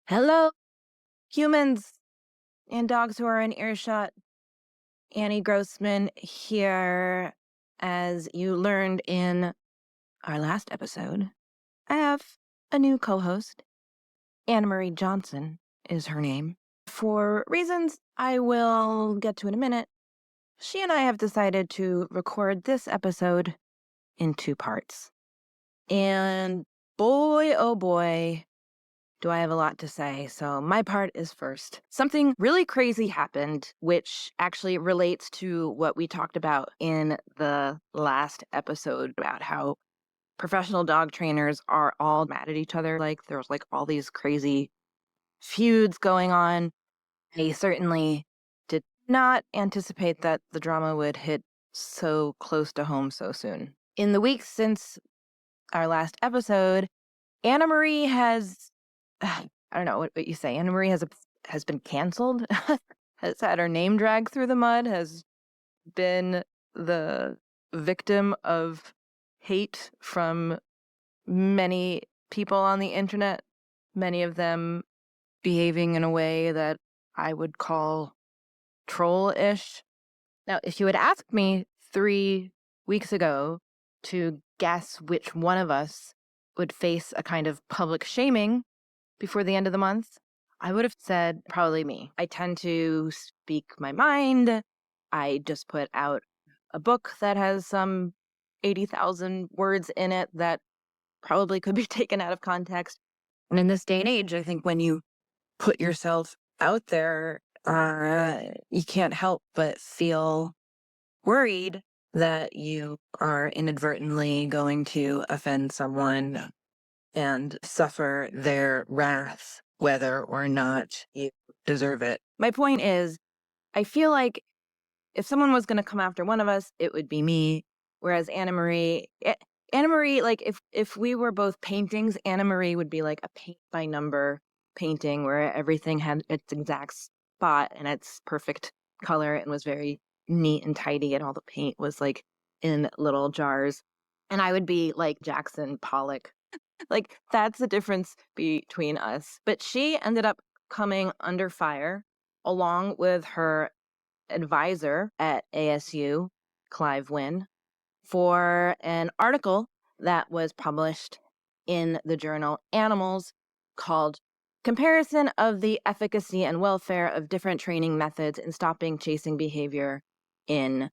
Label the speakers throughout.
Speaker 1: Hello, humans and dogs who are in earshot. Annie Grossman here. As you learned in our last episode, I have a new co host. Anamarie Johnson is her name. For reasons I will get to in a minute, she and I have decided to record this episode in two parts. And boy, oh boy, do I have a lot to say. So my part is first. Something really crazy happened, which actually relates to what we talked about in the last episode about how professional dog trainers are all mad at each other. Like there's like all these crazy feuds going on. I certainly did not anticipate that the drama would hit so close to home so soon. In the weeks since our last episode, Anamarie has I don't know what you say. Anamarie has been canceled, has had her name dragged through the mud, has been the victim of hate from many people on the internet, many of them behaving in a way that I would call troll-ish. Now, if you had asked me 3 weeks ago to guess which one of us would face a kind of public shaming before the end of the month, I would have said probably me. I tend to speak my mind. I just put out a book that has some 80,000 words in it that probably could be taken out of context. And in this day and age, I think when you put yourself out there, you can't help but feel worried that you are inadvertently going to offend someone and suffer their wrath, whether or not you deserve it. My point is, I feel like if someone was going to come after one of us, it would be me. Whereas Anamarie, like if we were both paintings, Anamarie would be like a paint by number painting where everything had its exact spot and its perfect color and was very neat and tidy, and all the paint was like in little jars. And I would be like Jackson Pollock. Like, that's the difference between us. But she ended up coming under fire along with her advisor at ASU, Clive Wynne, for an article that was published in the journal Animals called Comparison of the Efficacy and Welfare of Different Training Methods in Stopping Chasing Behavior in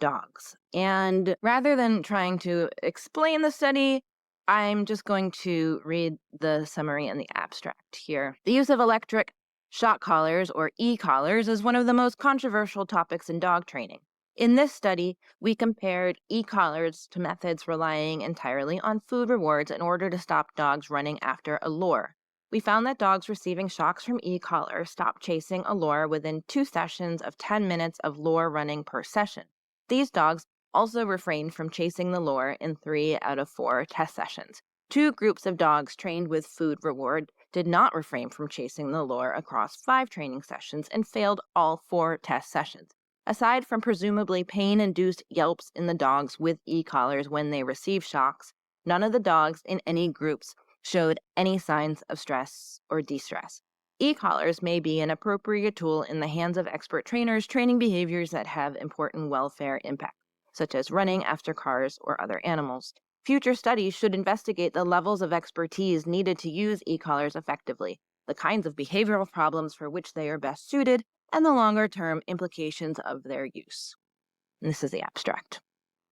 Speaker 1: Dogs. And rather than trying to explain the study, I'm just going to read the summary and the abstract here. The use of electric shock collars, or e-collars, is one of the most controversial topics in dog training. In this study, we compared e-collars to methods relying entirely on food rewards in order to stop dogs running after a lure. We found that dogs receiving shocks from e-collars stopped chasing a lure within 2 sessions of 10 minutes of lure running per session. These dogs also refrained from chasing the lure in 3 out of 4 test sessions. 2 groups of dogs trained with food reward did not refrain from chasing the lure across 5 training sessions and failed all 4 test sessions. Aside from presumably pain-induced yelps in the dogs with e-collars when they received shocks, none of the dogs in any groups showed any signs of stress or de-stress. E-collars may be an appropriate tool in the hands of expert trainers training behaviors that have important welfare impact, such as running after cars or other animals. Future studies should investigate the levels of expertise needed to use e-collars effectively, the kinds of behavioral problems for which they are best suited, and the longer-term implications of their use. And this is the abstract.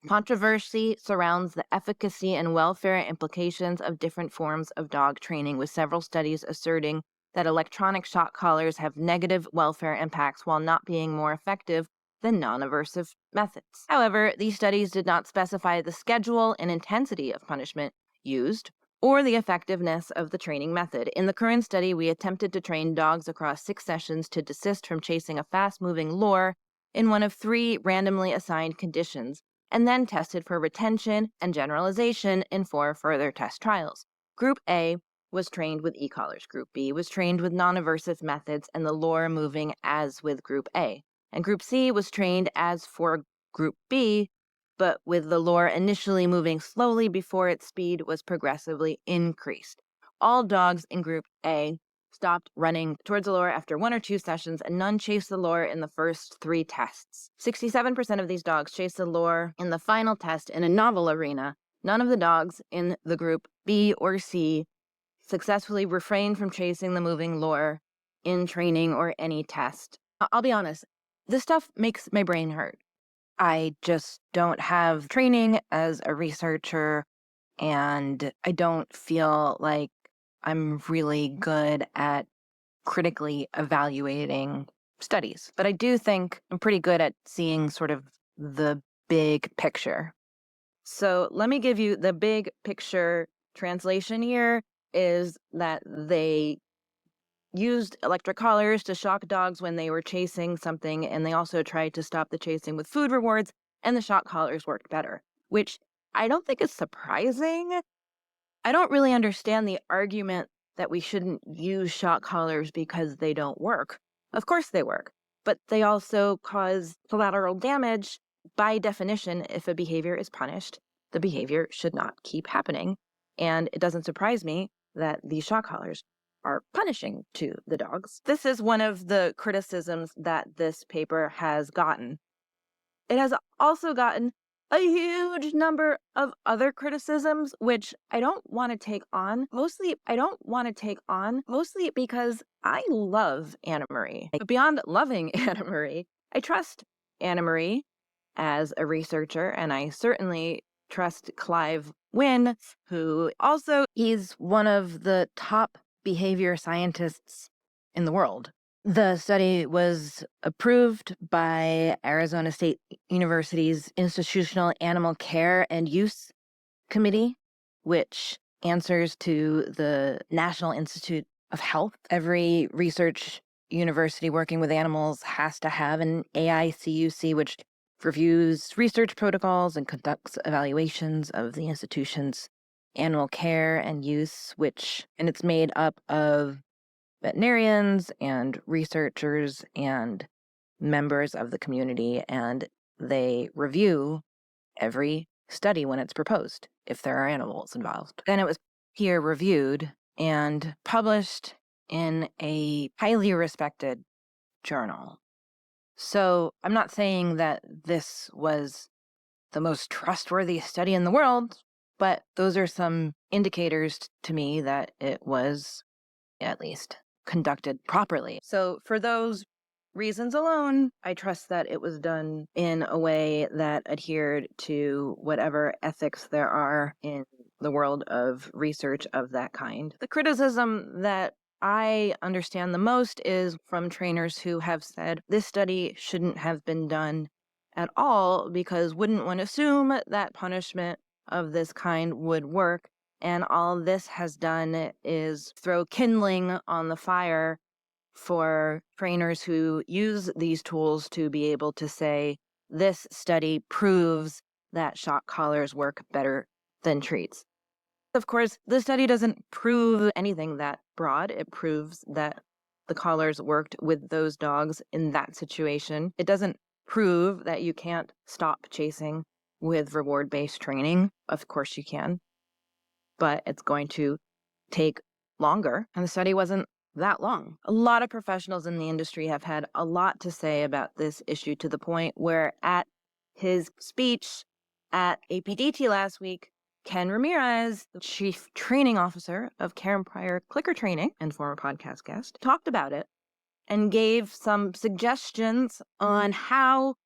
Speaker 1: Controversy surrounds the efficacy and welfare implications of different forms of dog training, with several studies asserting that electronic shock collars have negative welfare impacts while not being more effective than non-aversive methods. However, these studies did not specify the schedule and intensity of punishment used or the effectiveness of the training method. In the current study, we attempted to train dogs across 6 sessions to desist from chasing a fast-moving lure in one of 3 randomly assigned conditions, and then tested for retention and generalization in 4 further test trials. Group A was trained with e-collars. Group B was trained with non-aversive methods and the lure moving as with Group A. And Group C was trained as for Group B, but with the lure initially moving slowly before its speed was progressively increased. All dogs in Group A stopped running towards the lure after 1 or 2 sessions, and none chased the lure in the first 3 tests. 67% of these dogs chased the lure in the final test in a novel arena. None of the dogs in the group B or C successfully refrained from chasing the moving lure in training or any test. I'll be honest, this stuff makes my brain hurt. I just don't have training as a researcher, and I don't feel like I'm really good at critically evaluating studies. But I do think I'm pretty good at seeing sort of the big picture. So let me give you the big picture translation here is that they used electric collars to shock dogs when they were chasing something, and they also tried to stop the chasing with food rewards, and the shock collars worked better, which I don't think is surprising. I don't really understand the argument that we shouldn't use shock collars because they don't work. Of course they work, but they also cause collateral damage. By definition, if a behavior is punished, the behavior should not keep happening. And it doesn't surprise me that these shock collars are punishing to the dogs. This is one of the criticisms that this paper has gotten. It has also gotten a huge number of other criticisms, which I don't want to take on. Mostly because I love Anamarie. But beyond loving Anamarie, I trust Anamarie as a researcher, and I certainly trust Clive Wynne, who also he's one of the top behavior scientists in the world. The study was approved by Arizona State University's Institutional Animal Care and Use Committee, which answers to the National Institute of Health. Every research university working with animals has to have an AICUC, which reviews research protocols and conducts evaluations of the institution's animal care and use, and it's made up of veterinarians and researchers and members of the community, and they review every study when it's proposed, if there are animals involved. Then it was peer reviewed and published in a highly respected journal. So I'm not saying that this was the most trustworthy study in the world, but those are some indicators to me that it was, at least, conducted properly. So for those reasons alone, I trust that it was done in a way that adhered to whatever ethics there are in the world of research of that kind. The criticism that I understand the most is from trainers who have said this study shouldn't have been done at all because wouldn't one assume that punishment of this kind would work? And all this has done is throw kindling on the fire for trainers who use these tools to be able to say, this study proves that shock collars work better than treats. Of course, the study doesn't prove anything that broad. It proves that the collars worked with those dogs in that situation. It doesn't prove that you can't stop chasing with reward-based training. Of course you can, but it's going to take longer, and the study wasn't that long. A lot of professionals in the industry have had a lot to say about this issue, to the point where at his speech at APDT last week, Ken Ramirez, the chief training officer of Karen Pryor Clicker Training and former podcast guest, talked about it and gave some suggestions on how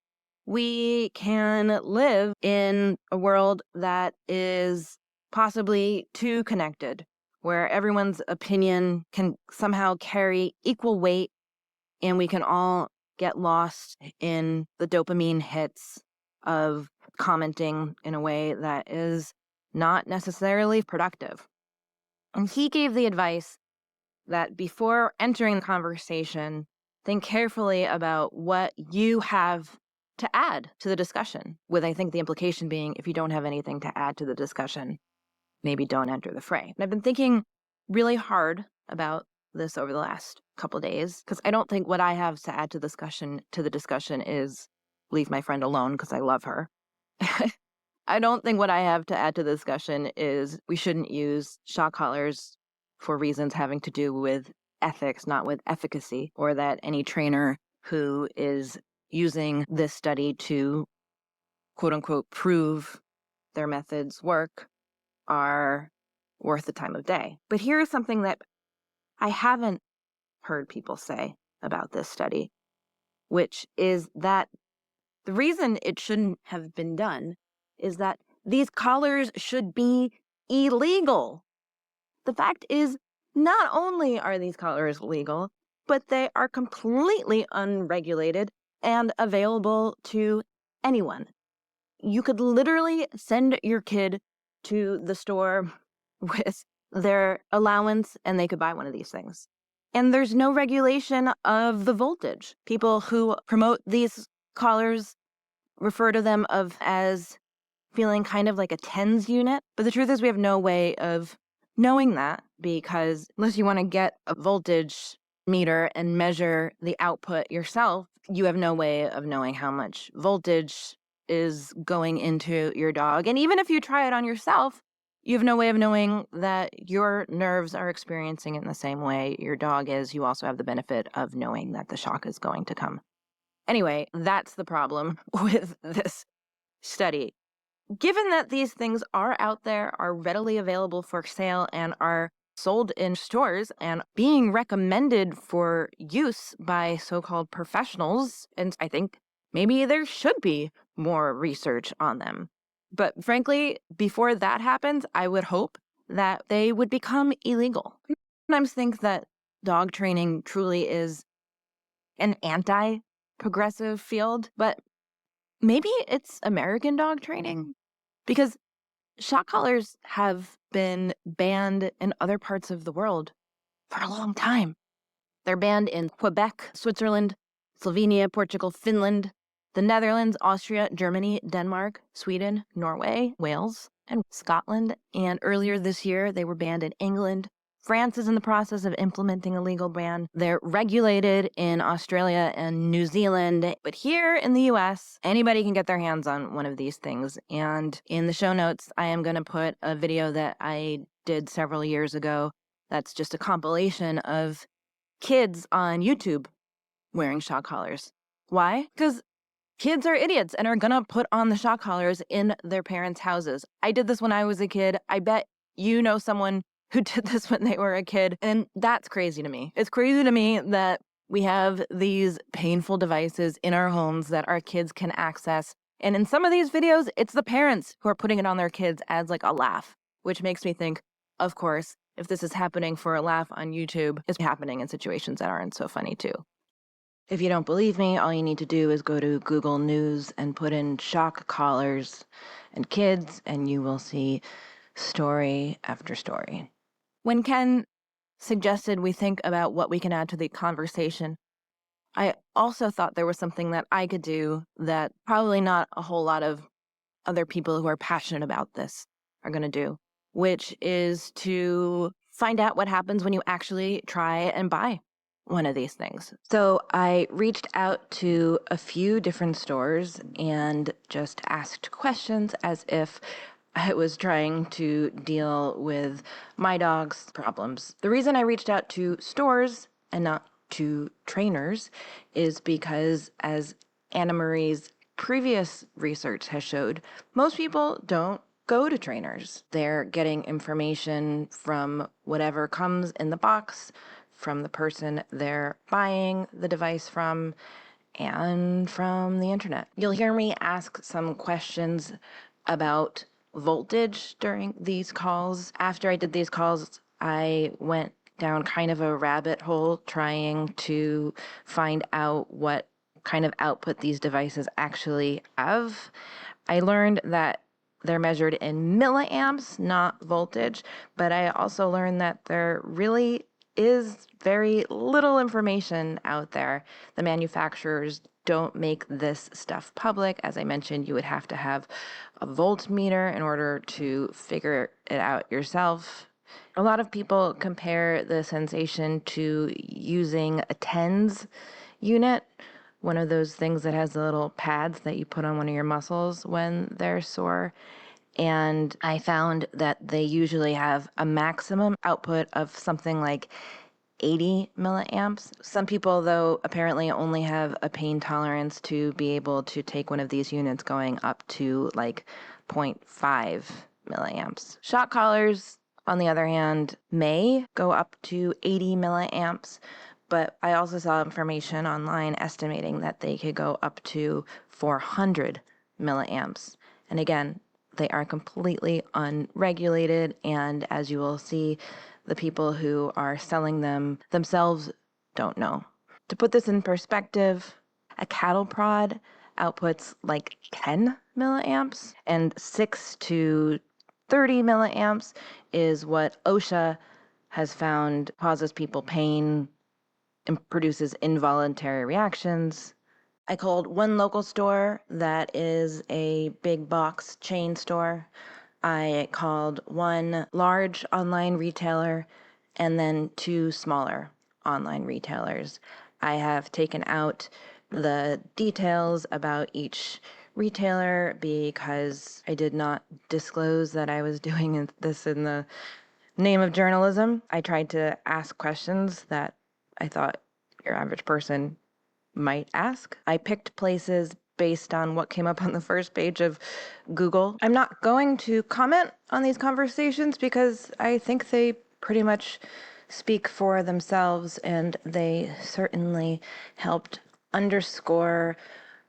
Speaker 1: we can live in a world that is possibly too connected, where everyone's opinion can somehow carry equal weight, and we can all get lost in the dopamine hits of commenting in a way that is not necessarily productive. And he gave the advice that before entering the conversation, think carefully about what you have to add to the discussion, with, I think, the implication being, if you don't have anything to add to the discussion, maybe don't enter the fray. And I've been thinking really hard about this over the last couple days, because I don't think what I have to add to the discussion is leave my friend alone because I love her. I don't think what I have to add to the discussion is we shouldn't use shock collars for reasons having to do with ethics, not with efficacy, or that any trainer who is using this study to quote unquote prove their methods work are worth the time of day. But here is something that I haven't heard people say about this study, which is that the reason it shouldn't have been done is that these collars should be illegal. The fact is, not only are these collars legal, but they are completely unregulated and available to anyone. You could literally send your kid to the store with their allowance and they could buy one of these things. And there's no regulation of the voltage. People who promote these collars refer to them as feeling kind of like a tens unit. But the truth is we have no way of knowing that, because unless you want to get a voltage meter and measure the output yourself, you have no way of knowing how much voltage is going into your dog. And even if you try it on yourself, you have no way of knowing that your nerves are experiencing it in the same way your dog is. You also have the benefit of knowing that the shock is going to come. Anyway, that's the problem with this study. Given that these things are out there, are readily available for sale, and are sold in stores and being recommended for use by so-called professionals, and I think maybe there should be more research on them. But frankly, before that happens, I would hope that they would become illegal. I sometimes think that dog training truly is an anti-progressive field, but maybe it's American dog training, because shock collars have been banned in other parts of the world for a long time. They're banned in Quebec, Switzerland, Slovenia, Portugal, Finland, the Netherlands, Austria, Germany, Denmark, Sweden, Norway, Wales, and Scotland. And earlier this year, they were banned in England. France is in the process of implementing a legal ban. They're regulated in Australia and New Zealand. But here in the US, anybody can get their hands on one of these things. And in the show notes, I am going to put a video that I did several years ago that's just a compilation of kids on YouTube wearing shock collars. Why? Because kids are idiots and are going to put on the shock collars in their parents' houses. I did this when I was a kid. I bet you know someone who did this when they were a kid. And that's crazy to me. It's crazy to me that we have these painful devices in our homes that our kids can access. And in some of these videos, it's the parents who are putting it on their kids as like a laugh, which makes me think, of course, if this is happening for a laugh on YouTube, it's happening in situations that aren't so funny too. If you don't believe me, all you need to do is go to Google News and put in shock collars and kids, and you will see story after story. When Ken suggested we think about what we can add to the conversation, I also thought there was something that I could do that probably not a whole lot of other people who are passionate about this are going to do, which is to find out what happens when you actually try and buy one of these things. So I reached out to a few different stores and just asked questions as if I was trying to deal with my dog's problems. The reason I reached out to stores and not to trainers is because, as Anamarie's previous research has showed, most people don't go to trainers. They're getting information from whatever comes in the box, from the person they're buying the device from, and from the internet. You'll hear me ask some questions about voltage during these calls. After I did these calls, I went down kind of a rabbit hole trying to find out what kind of output these devices actually have. I learned that they're measured in milliamps, not voltage, but I also learned that there really is very little information out there. The manufacturers don't make this stuff public. As I mentioned, you would have to have a voltmeter in order to figure it out yourself. A lot of people compare the sensation to using a TENS unit, one of those things that has the little pads that you put on one of your muscles when they're sore. And I found that they usually have a maximum output of something like 80 milliamps. Some people, though, apparently only have a pain tolerance to be able to take one of these units going up to like 0.5 milliamps. Shock collars, on the other hand, may go up to 80 milliamps, but I also saw information online estimating that they could go up to 400 milliamps. And again, they are completely unregulated, and as you will see, the people who are selling them themselves don't know. To put this in perspective, a cattle prod outputs like 10 milliamps, and 6 to 30 milliamps is what OSHA has found causes people pain and produces involuntary reactions. I called one local store that is a big box chain store. I called one large online retailer and then two smaller online retailers. I have taken out the details about each retailer because I did not disclose that I was doing this in the name of journalism. I tried to ask questions that I thought your average person might ask. I picked places based on what came up on the first page of Google. I'm not going to comment on these conversations because I think they pretty much speak for themselves, and they certainly helped underscore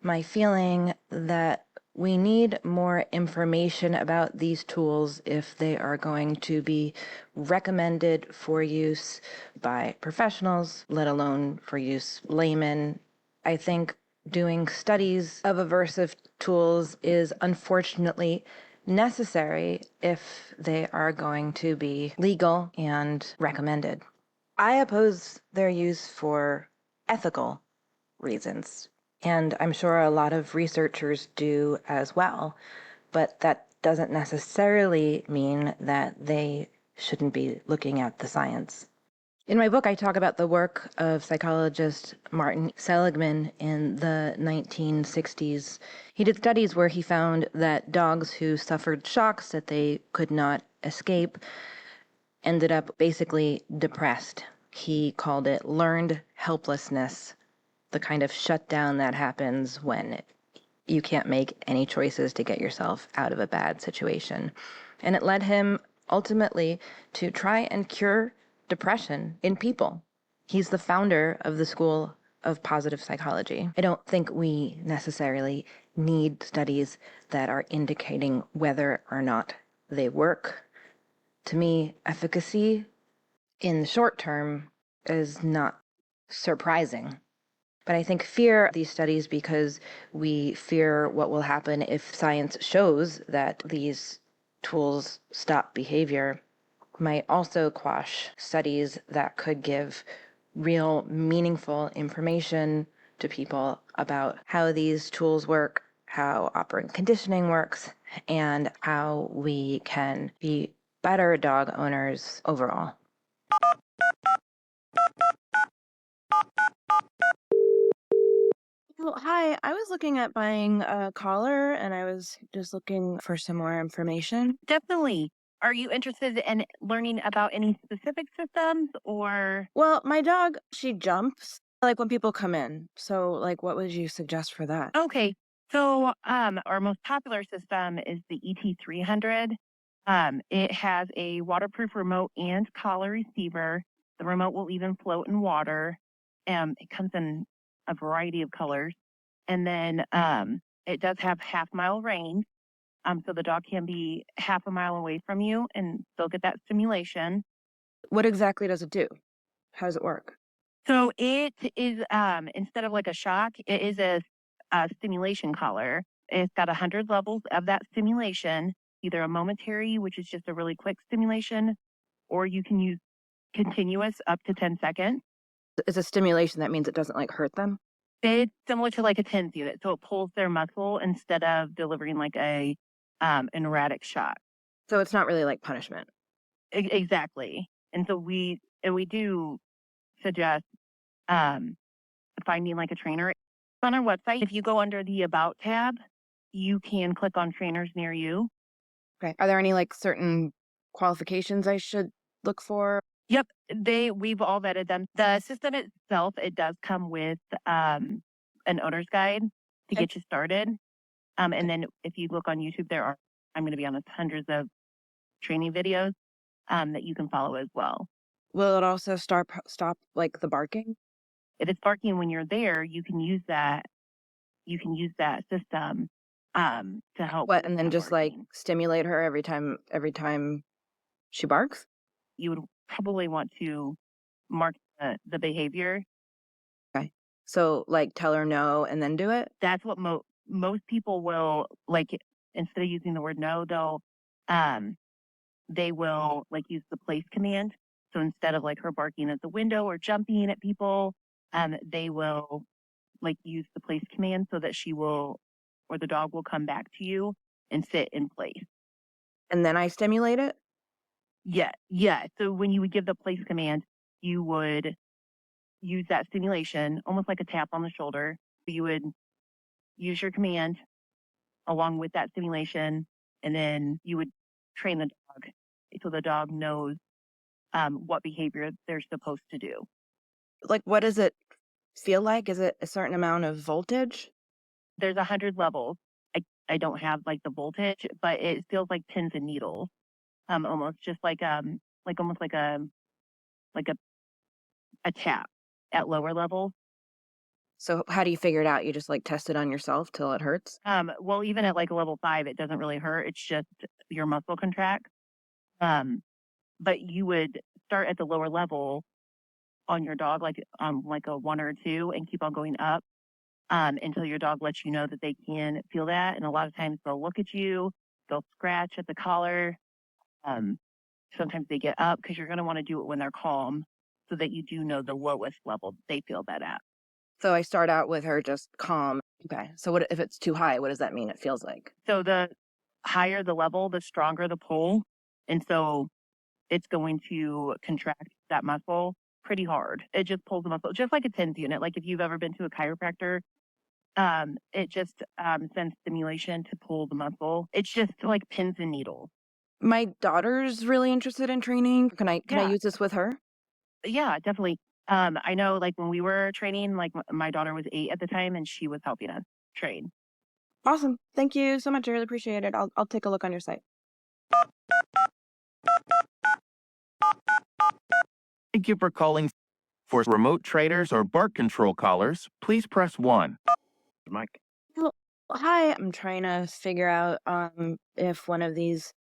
Speaker 1: my feeling that we need more information about these tools if they are going to be recommended for use by professionals, let alone for use laymen. I think doing studies of aversive tools is unfortunately necessary if they are going to be legal and recommended. I oppose their use for ethical reasons, and I'm sure a lot of researchers do as well, but that doesn't necessarily mean that they shouldn't be looking at the science. In my book, I talk about the work of psychologist Martin Seligman in the 1960s. He did studies where he found that dogs who suffered shocks that they could not escape ended up basically depressed. He called it learned helplessness, the kind of shutdown that happens when you can't make any choices to get yourself out of a bad situation. And it led him ultimately to try and cure depression in people. He's the founder of the School of Positive Psychology. I don't think we necessarily need studies that are indicating whether or not they work. To me, efficacy in the short term is not surprising. But I think fear these studies because we fear what will happen if science shows that these tools stop behavior might also quash studies that could give real meaningful information to people about how these tools work, how operant conditioning works, and how we can be better dog owners overall. Well, hi. I was looking at buying a collar and I was just looking for some more information.
Speaker 2: Definitely. Are you interested in learning about any specific systems or?
Speaker 1: Well, my dog, she jumps like when people come in. So, like, what would you suggest for that?
Speaker 2: Okay. So, our most popular system is the ET300. It has a waterproof remote and collar receiver. The remote will even float in water. It comes in a variety of colors. And then it does have half-mile range. So the dog can be half a mile away from you and still get that stimulation.
Speaker 1: What exactly does it do? How does it work?
Speaker 2: So it is, instead of like a shock, it is a stimulation collar. It's got 100 levels of that stimulation, either a momentary, which is just a really quick stimulation, or you can use continuous up to 10 seconds.
Speaker 1: It's a stimulation that means it doesn't like hurt them.
Speaker 2: It's similar to like a TENS unit. So it pulls their muscle instead of delivering like an erratic shock.
Speaker 1: So it's not really like punishment.
Speaker 2: Exactly. And so we do suggest finding like a trainer on our website. If you go under the About tab, you can click on trainers near you.
Speaker 1: Okay. Are there any like certain qualifications I should look for?
Speaker 2: Yep, we've all vetted them. The system itself, it does come with an owner's guide to
Speaker 1: Okay.
Speaker 2: get you started. And then if you look on YouTube, I'm going to be honest, hundreds of training videos that you can follow as well.
Speaker 1: Will it also stop like the barking?
Speaker 2: If it's barking when you're there, you can use that. You can use that system to help
Speaker 1: What,
Speaker 2: with
Speaker 1: and then
Speaker 2: that
Speaker 1: just like
Speaker 2: barking.
Speaker 1: stimulate her every time she barks?
Speaker 2: You would probably want to mark the behavior.
Speaker 1: Okay. So like tell her no and then do it?
Speaker 2: That's what most people will like. Instead of using the word no, um, they will like use the place command. So instead of like her barking at the window or jumping at people, they will like use the place command so that she will or the dog will come back to you and sit in place.
Speaker 1: And then I stimulate it?
Speaker 2: Yeah, yeah. So when you would give the place command, you would use that stimulation almost like a tap on the shoulder. You would use your command along with that stimulation, and then you would train the dog so the dog knows what behavior they're supposed to do.
Speaker 1: Like what does it feel like? Is it a certain amount of voltage?
Speaker 2: There's 100 levels. I don't have like the voltage, but it feels like pins and needles, almost just like almost like a tap at lower levels.
Speaker 1: So how do you figure it out? You just like test it on yourself till it hurts?
Speaker 2: Well, even at like a level 5, it doesn't really hurt. It's just your muscle contract. Um, but you would start at the lower level on your dog, like a 1 or a 2, and keep on going up until your dog lets you know that they can feel that. And a lot of times they'll look at you, they'll scratch at the collar. Um, Sometimes they get up because you're going to want to do it when they're calm so that you do know the lowest level they feel that at.
Speaker 1: So I start out with her just calm. Okay. So what if it's too high? What does that mean it feels like?
Speaker 2: So the higher the level, the stronger the pull. And so it's going to contract that muscle pretty hard. It just pulls the muscle, just like a TENS unit. Like if you've ever been to a chiropractor, it just sends stimulation to pull the muscle. It's just like pins and needles.
Speaker 1: My daughter's really interested in training. Can I
Speaker 2: Yeah,
Speaker 1: use this with her?
Speaker 2: yeah, definitely. I know, like when we were training, like my daughter was 8 at the time, and she was helping us train.
Speaker 1: Awesome. Thank you so much. I really appreciate it. I'll take a look on your site.
Speaker 3: Thank you for calling. For remote traders or bark control collars, please press 1. Mike.
Speaker 1: Well, hi. I'm trying to figure out if one of these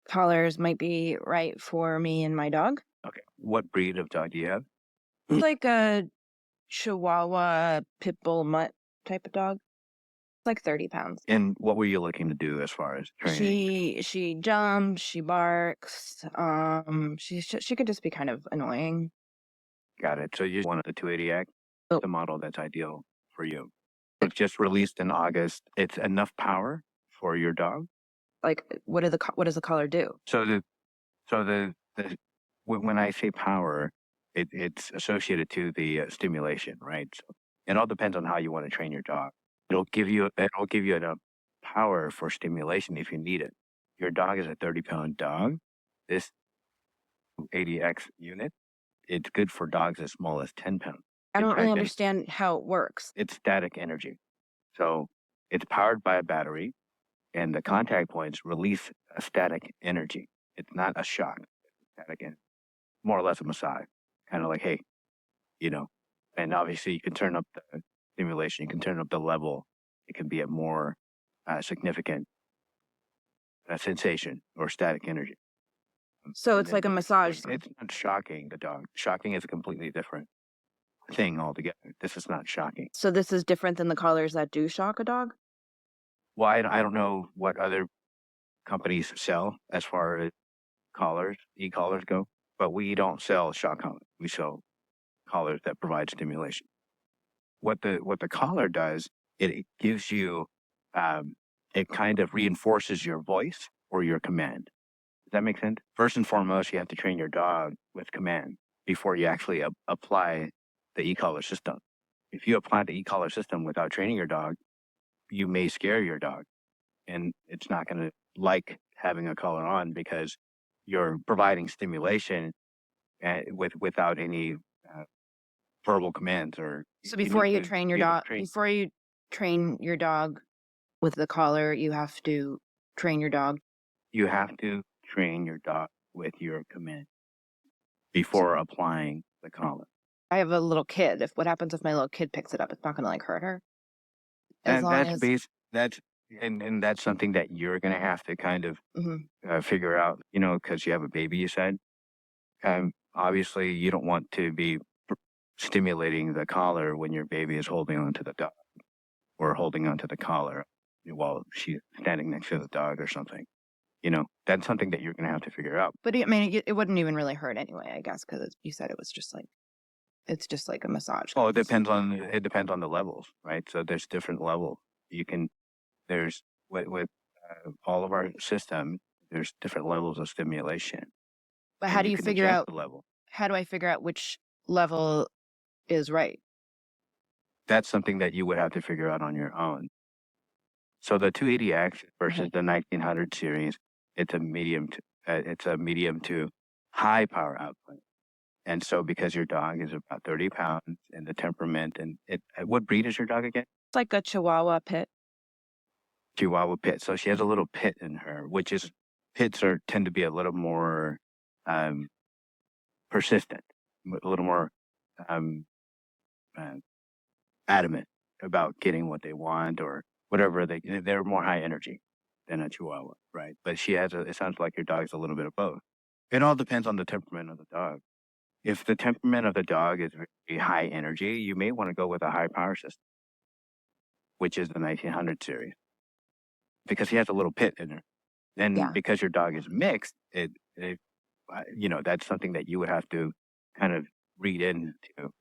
Speaker 1: collars might be right for me and my dog.
Speaker 3: Okay. What breed of dog do you have?
Speaker 1: It's like a Chihuahua pit bull mutt type of dog. It's like 30 pounds.
Speaker 3: And what were you looking to do as far as training?
Speaker 1: She jumps, she barks. She could just be kind of annoying.
Speaker 3: Got it. So you wanted the 280X,
Speaker 1: Oh.
Speaker 3: the model that's ideal for you. It's just released in August. It's enough power for your dog.
Speaker 1: Like, what does the collar do?
Speaker 3: So when I say power, it's associated to the stimulation, right? So it all depends on how you want to train your dog. It'll give you enough power for stimulation if you need it. Your dog is a 30-pound dog. This 80X unit, it's good for dogs as small as 10 pounds.
Speaker 1: I
Speaker 3: In
Speaker 1: don't really
Speaker 3: fact,
Speaker 1: understand how it works.
Speaker 3: it's static energy. So it's powered by a battery, and the contact points release a static energy. It's not a shock. Static energy. More or less a massage. Kind of like, hey, you know, and obviously you can turn up the stimulation, you can turn up the level. It can be a more significant sensation or static energy.
Speaker 1: So
Speaker 3: And
Speaker 1: it's
Speaker 3: then
Speaker 1: like a massage.
Speaker 3: it's not shocking the dog. Shocking is a completely different thing altogether. This is not shocking.
Speaker 1: So this is different than the collars that do shock a dog?
Speaker 3: Well, I don't know what other companies sell as far as collars, e-collars go, but we don't sell shock collars. We sell collars that provide stimulation. What the collar does, it gives you, it kind of reinforces your voice or your command. Does that make sense? First and foremost, you have to train your dog with command before you actually apply the e-collar system. If you apply the e-collar system without training your dog, you may scare your dog, and it's not going to like having a collar on because you're providing stimulation without any verbal commands or
Speaker 1: So before you train your dog,
Speaker 3: train.
Speaker 1: before you train your dog with the collar, you have to train your dog.
Speaker 3: You have to train your dog with your command before applying the collar.
Speaker 1: I have a little kid. What happens if my little kid picks it up? It's not going to like hurt her. As
Speaker 3: And
Speaker 1: long
Speaker 3: that's
Speaker 1: as
Speaker 3: base. That's and that's something that you're gonna have to kind of
Speaker 1: Mhm.
Speaker 3: figure out. You know, because you have a baby. You said. Obviously, you don't want to be stimulating the collar when your baby is holding onto the dog or holding onto the collar while she's standing next to the dog or something. You know, that's something that you're going to have to figure out.
Speaker 1: But I mean, it wouldn't even really hurt anyway, I guess, because you said it was just like it's just like a massage.
Speaker 3: Well, it depends on the levels, right? So there's different levels. There's with all of our systems, there's different levels of stimulation.
Speaker 1: But
Speaker 3: and
Speaker 1: how do you
Speaker 3: can
Speaker 1: figure
Speaker 3: adjust
Speaker 1: out?
Speaker 3: the level?
Speaker 1: How do I figure out which level is right?
Speaker 3: That's something that you would have to figure out on your own. So the 280X versus the 1900 series, it's a medium to high power output. And so because your dog is about 30 pounds and the temperament what breed is your dog again?
Speaker 1: It's like a Chihuahua pit.
Speaker 3: Chihuahua pit. So she has a little pit in her, pits tend to be a little more persistent, a little more um, uh, adamant about getting what they want or whatever they're more high energy than a Chihuahua, right? But it sounds like your dog's a little bit of both. It all depends on the temperament of the dog. If the temperament of the dog is very high energy, you may want to go with a high power system, which is the 1900 series, because he has a little pit in there. And because your dog is mixed, that's something that you would have to kind of read into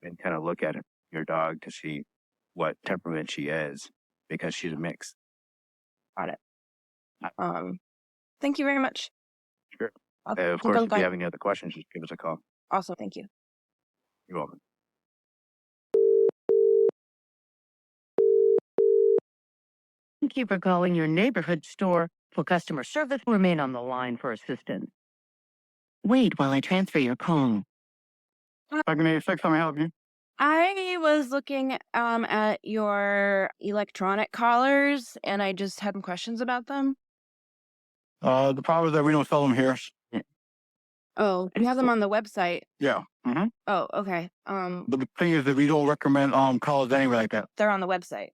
Speaker 3: and kind of look at your dog to see what temperament she is because she's a mix.
Speaker 1: Got it. Thank you very much.
Speaker 3: Sure.
Speaker 1: I'll
Speaker 3: Of course, if you have any other questions, just give us a call.
Speaker 1: Also, thank you.
Speaker 3: You're welcome.
Speaker 4: Thank you for calling your neighborhood store. For customer service, remain on the line for assistance. Wait while I transfer your call.
Speaker 5: Second 86, how may I help you?
Speaker 1: I was looking at your electronic collars, and I just had some questions about them.
Speaker 5: The problem is that we don't sell them here.
Speaker 1: Oh, you have them on the website.
Speaker 5: Yeah. Mm-hmm.
Speaker 1: Oh, okay.
Speaker 5: But the thing is that we don't recommend collars anyway like that.
Speaker 1: They're on the website.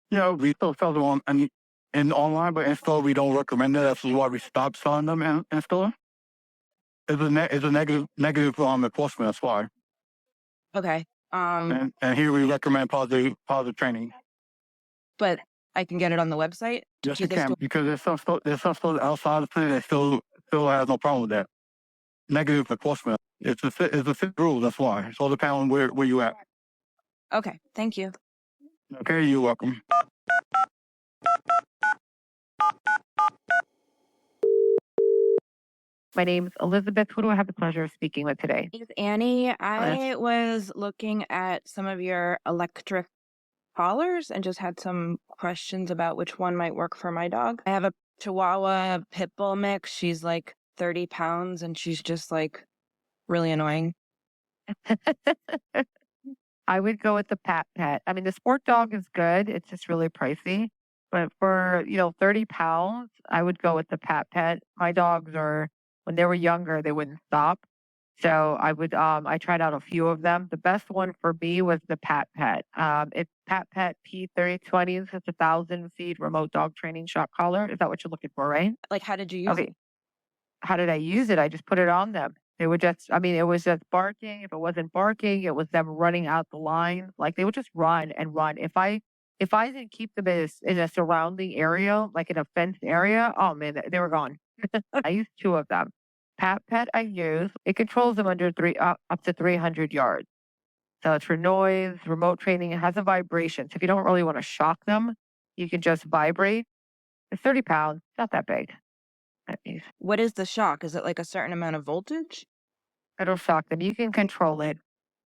Speaker 5: You know, we still sell them in online, but in store we don't recommend it. That's why we stopped selling them in store. It's a negative enforcement. That's why.
Speaker 1: Okay.
Speaker 5: And here we recommend positive training.
Speaker 1: But I can get it on the website.
Speaker 5: Yes, you can, because there's some stores outside the city that still has no problem with that. Negative enforcement. It's a fit rule. That's why. It's all depends on where you at.
Speaker 1: Okay. Thank you.
Speaker 5: Okay, you're welcome.
Speaker 4: My name is Elizabeth. Who do I have the pleasure of speaking with today?
Speaker 1: It's Annie. I was looking at some of your electric collars and just had some questions about which one might work for my dog. I have a Chihuahua pit bull mix. She's like 30 pounds and she's just like really annoying.
Speaker 4: I would go with the Pat Pet. I mean, the sport dog is good. It's just really pricey. But for, 30 pounds, I would go with the Pat Pet. My dogs when they were younger, they wouldn't stop. So I tried out a few of them. The best one for me was the Pat Pet. It's Pat Pet P3020s. It's 1,000 feet remote dog training shock collar. Is that what you're looking for, right?
Speaker 1: Like, how did you use it?
Speaker 4: How did I use it? I just put it on them. It was just barking. If it wasn't barking, it was them running out the line. Like they would just run and run. If I didn't keep them in a surrounding area, like in a fenced area, oh man, they were gone. I used 2 of them. Pat Pet I use. It controls them up to 300 yards. So it's for noise, remote training. It has a vibration. So if you don't really want to shock them, you can just vibrate. It's 30 pounds. It's not that big.
Speaker 1: What is the shock? Is it like a certain amount of voltage?
Speaker 4: It'll shock them. You can control it.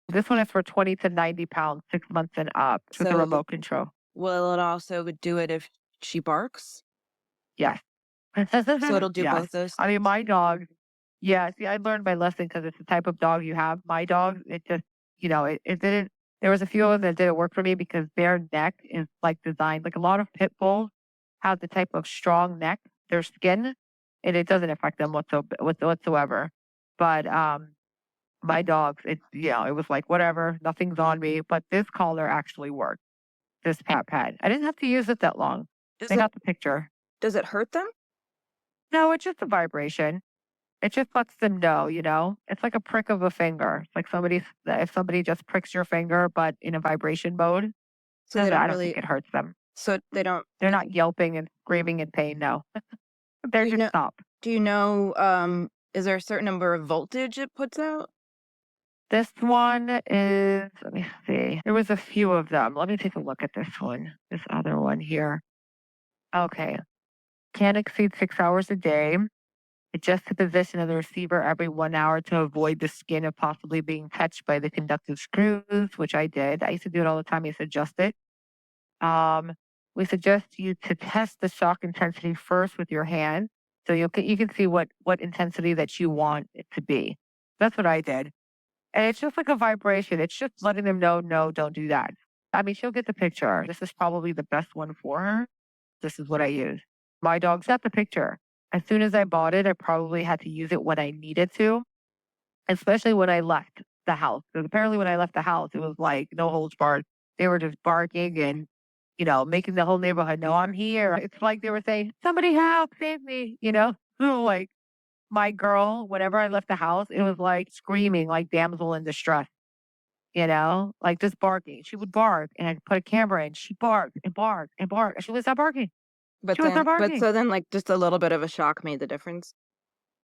Speaker 4: This one is for 20 to 90 pounds, 6 months and up. With the remote control.
Speaker 1: Will it also do it if she barks?
Speaker 4: Yes.
Speaker 1: So it'll do
Speaker 4: Yes.
Speaker 1: both those?
Speaker 4: I mean, my dog, Yeah, see, I learned my lesson because it's the type of dog you have. My dog, it just, it didn't. There was a few of them that didn't work for me because their neck is like designed like a lot of pit bulls have the type of strong neck, their skin, and it doesn't affect them whatsoever. But my dogs, it was like whatever, nothing's on me. But this collar actually worked. This pat pad, I didn't have to use it that long.
Speaker 1: Does
Speaker 4: They
Speaker 1: it
Speaker 4: got the picture.
Speaker 1: does it hurt them?
Speaker 4: No, it's just a vibration. It just lets them know. It's like a prick of a finger. It's like if somebody just pricks your finger, but in a vibration mode,
Speaker 1: So they
Speaker 4: then
Speaker 1: don't
Speaker 4: I don't
Speaker 1: really
Speaker 4: think it hurts them.
Speaker 1: so they don't
Speaker 4: They're not yelping and screaming in pain. No,
Speaker 1: do
Speaker 4: they're
Speaker 1: you
Speaker 4: just
Speaker 1: know
Speaker 4: stop.
Speaker 1: do you know is there a certain number of voltage it puts out?
Speaker 4: This one is, let me see. There was a few of them. Let me take a look at this one. This other one here. Okay. Can't exceed 6 hours a day. Adjust the position of the receiver every 1 hour to avoid the skin of possibly being touched by the conductive screws, which I did. I used to do it all the time. I used to adjust it. Um, we suggest you to test the shock intensity first with your hand, so you can see what intensity that you want it to be. That's what I did, and it's just like a vibration. It's just letting them know, no, don't do that. I mean, she'll get the picture. This is probably the best one for her. This is what I use. My dog's got the picture. As soon as I bought it, I probably had to use it when I needed to, especially when I left the house. Because apparently, when I left the house, it was like no holds barred. They were just barking and, making the whole neighborhood know I'm here. It's like they were saying, somebody help, save me. Like my girl, whenever I left the house, it was like screaming like damsel in distress, like just barking. She would bark and I'd put a camera in. She barked and barked and barked. And she would stop barking.
Speaker 1: But
Speaker 4: She would stop barking.
Speaker 1: so then like just a little bit of a shock made the difference.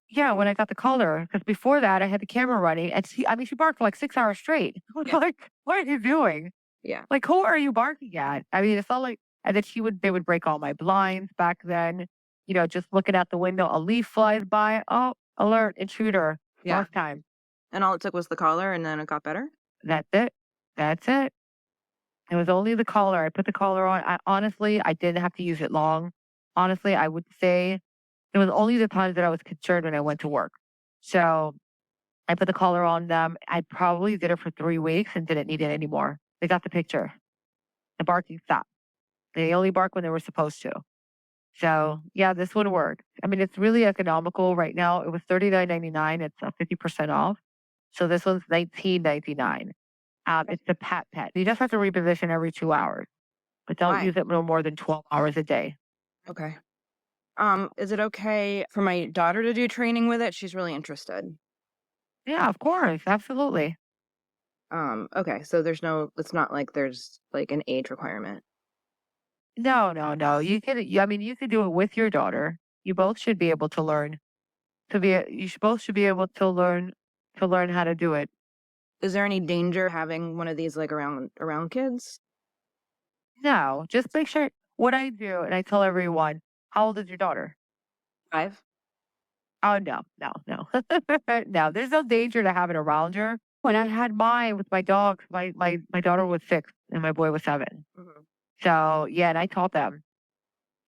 Speaker 4: Yeah, when I got the collar, because before that I had the camera running, and she barked for like 6 hours straight. I was
Speaker 1: Yeah.
Speaker 4: like, "What are you doing?
Speaker 1: Yeah.
Speaker 4: Like, who are you barking at?" I mean, it's not like, and then they would break all my blinds back then. Just looking out the window, a leaf flies by. Oh, alert, intruder,
Speaker 1: Yeah.
Speaker 4: bark time.
Speaker 1: And all it took was the collar and then it got better?
Speaker 4: That's it. That's it. It was only the collar. I put the collar on. Honestly, I didn't have to use it long. Honestly, I would say it was only the times that I was concerned when I went to work. So I put the collar on them. I probably did it for 3 weeks and didn't need it anymore. They got the picture. The barking stopped. They only bark when they were supposed to. So yeah, this one worked. I mean, it's really economical right now. It was $39.99. It's 50% off. So this one's $19.99. It's the Pat Pet. You just have to reposition every 2 hours, but don't
Speaker 1: Why?
Speaker 4: use it no more than 12 hours a day.
Speaker 1: Okay. Is it okay for my daughter to do training with it? She's really interested.
Speaker 4: Yeah, of course, absolutely.
Speaker 1: Okay, so it's not like there's like an age requirement.
Speaker 4: No, no, no. I mean, you can do it with your daughter. You both should be able to learn. Both should be able to learn how to do it.
Speaker 1: Is there any danger having one of these like around kids?
Speaker 4: No, just make sure. What I do, and I tell everyone, how old is your daughter?
Speaker 1: 5?
Speaker 4: Oh no, no, no, no. There's no danger to have it around her. When I had mine with my dogs, my daughter was 6 and my boy was 7.
Speaker 1: Mhm.
Speaker 4: So yeah, and I taught them.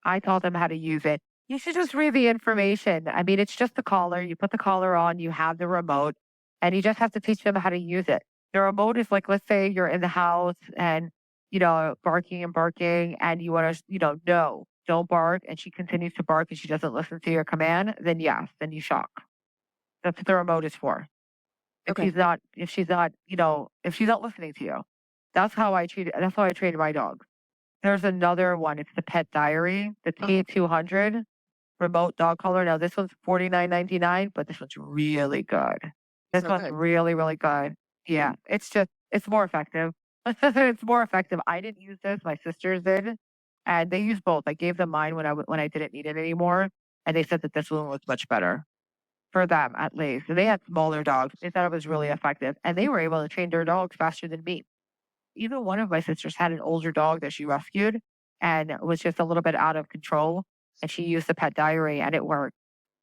Speaker 4: I taught them how to use it. You should just read the information. I mean, it's just the collar. You put the collar on, you have the remote, and you just have to teach them how to use it. The remote is like, let's say you're in the house and, barking and barking, and you want to, no, don't bark. And she continues to bark and she doesn't listen to your command, then yes, then you shock. That's what the remote is for. If
Speaker 1: Okay.
Speaker 4: if she's not listening to you, that's how I treat my dog. There's another one. It's the Pet Diary, the T200 remote dog collar. Now this one's $49.99, but this one's really good. This
Speaker 1: So
Speaker 4: one's
Speaker 1: good.
Speaker 4: really, really good. Yeah, it's more effective. It's more effective. I didn't use this. My sisters did, and they used both. I gave them mine when I didn't need it anymore, and they said that this one was much better for them at least. And they had smaller dogs. They thought it was really effective, and they were able to train their dogs faster than me. Even one of my sisters had an older dog that she rescued and was just a little bit out of control, and she used the Pet Diary and it worked.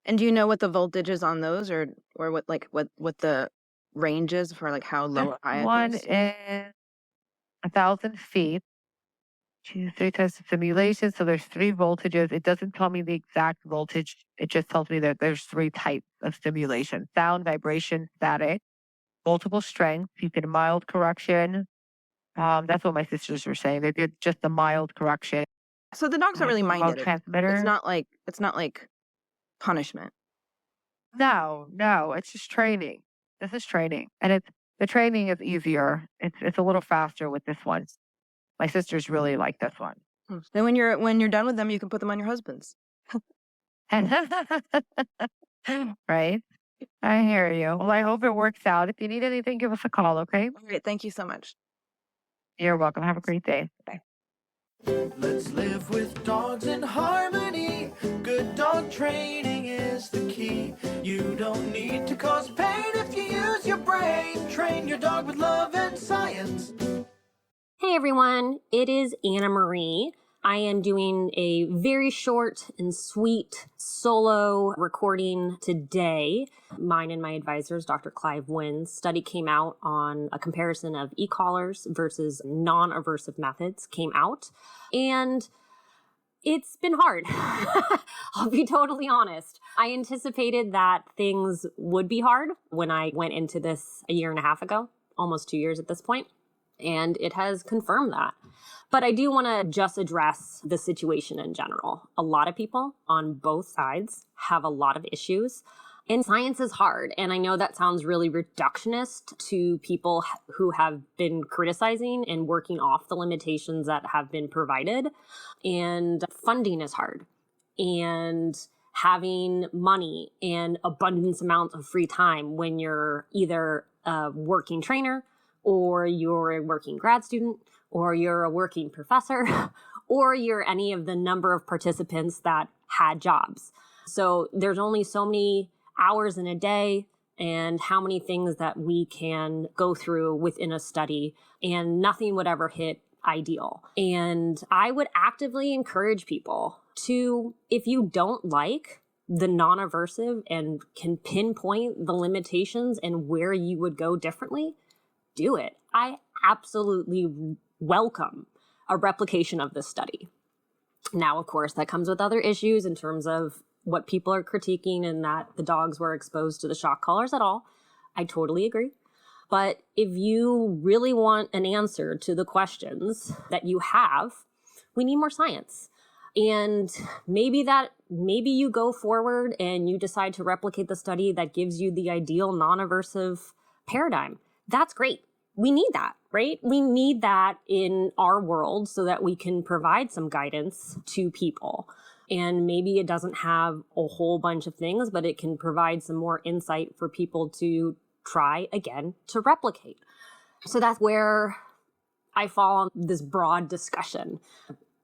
Speaker 1: And do you know what the voltage is on those or what the range is for like how
Speaker 4: This
Speaker 1: low or high it
Speaker 4: one
Speaker 1: goes?
Speaker 4: is 1,000 feet. choose 3 types of stimulation. So there's 3 voltages. It doesn't tell me the exact voltage. It just tells me that there's 3 types of stimulation: sound, vibration, static, multiple strength. You get a mild correction. That's what my sisters were saying. They did just a mild correction.
Speaker 1: So the dogs don't really mind it. It's
Speaker 4: Transmitter.
Speaker 1: not like punishment.
Speaker 4: No, it's just training. This is training, and the training is easier. It's a little faster with this one. My sisters really like this one.
Speaker 1: Then when you're done with them, you can put them on your husbands.
Speaker 4: Right? I hear you. Well, I hope it works out. If you need anything, give us a call, okay?
Speaker 1: All right, thank you so much.
Speaker 4: You're welcome. Have a great day. Bye.
Speaker 6: Let's live with dogs in harmony. Good dog training is the key. You don't need to cause pain if you use your brain. Train your dog with love and science.
Speaker 7: Hey everyone, it is Anamarie. I am doing a very short and sweet solo recording today. Mine and my advisor's Dr. Clive Wynn's study came out on a comparison of e-collars versus non-aversive methods came out. And it's been hard. I'll be totally honest. I anticipated that things would be hard when I went into this a year and a half ago, almost 2 years at this point. And it has confirmed that. But I do want to just address the situation in general. A lot of people on both sides have a lot of issues, and science is hard. And I know that sounds really reductionist to people who have been criticizing and working off the limitations that have been provided. And funding is hard. And having money and abundance amounts of free time when you're either a working trainer, or you're a working grad student, or you're a working professor, or you're any of the number of participants that had jobs. So there's only so many hours in a day and how many things that we can go through within a study, and nothing would ever hit ideal. And I would actively encourage people to, if you don't like the non-aversive and can pinpoint the limitations and where you would go differently, do it. I absolutely welcome a replication of this study. Now, of course, that comes with other issues in terms of what people are critiquing and that the dogs were exposed to the shock collars at all. I totally agree. But if you really want an answer to the questions that you have, we need more science. And maybe you go forward and you decide to replicate the study that gives you the ideal non-aversive paradigm. That's great. We need that, right? We need that in our world so that we can provide some guidance to people. And maybe it doesn't have a whole bunch of things, but it can provide some more insight for people to try again to replicate. So that's where I fall on this broad discussion.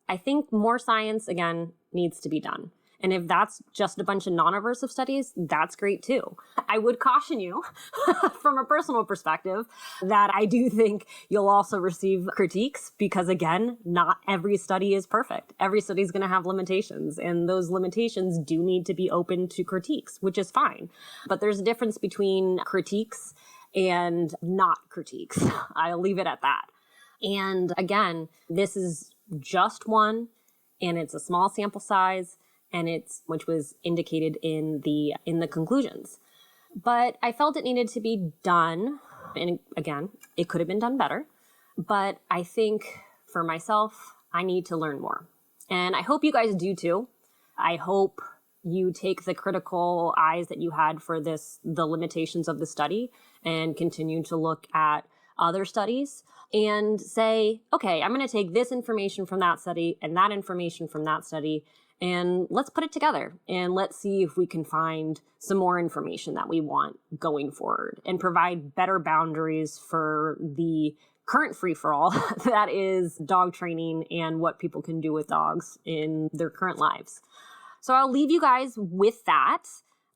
Speaker 7: I think more science, again, needs to be done. And if that's just a bunch of non-aversive studies, that's great too. I would caution you from a personal perspective that I do think you'll also receive critiques because, again, not every study is perfect. Every study is going to have limitations, and those limitations do need to be open to critiques, which is fine. But there's a difference between critiques and not critiques. I'll leave it at that. And again, this is just one, and it's a small sample size, and which was indicated in the conclusions. But I felt it needed to be done, and again, it could have been done better. But I think for myself, I need to learn more. And I hope you guys do too. I hope you take the critical eyes that you had for the limitations of the study and continue to look at other studies and say, okay, I'm going to take this information from that study and that information from that study, and let's put it together and let's see if we can find some more information that we want going forward and provide better boundaries for the current free-for-all that is dog training and what people can do with dogs in their current lives. So I'll leave you guys with that.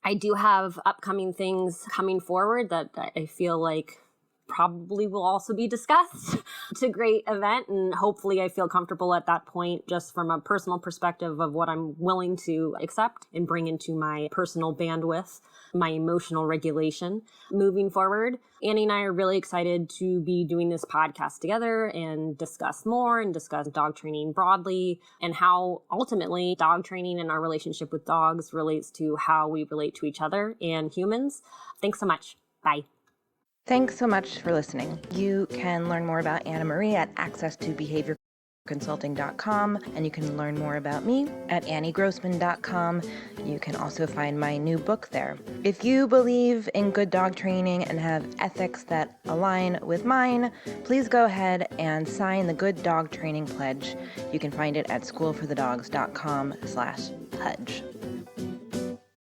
Speaker 7: I do have upcoming things coming forward that I feel like probably will also be discussed. It's a great event, and hopefully I feel comfortable at that point just from a personal perspective of what I'm willing to accept and bring into my personal bandwidth, my emotional regulation moving forward. Annie and I are really excited to be doing this podcast together and discuss more and discuss dog training broadly and how ultimately dog training and our relationship with dogs relates to how we relate to each other and humans. Thanks so much. Bye.
Speaker 1: Thanks so much for listening. You can learn more about Anamarie at accesstobehaviorconsulting.com, and you can learn more about me at anniegrossman.com. You can also find my new book there. If you believe in good dog training and have ethics that align with mine, please go ahead and sign the Good Dog Training Pledge. You can find it at schoolforthedogs.com/pledge.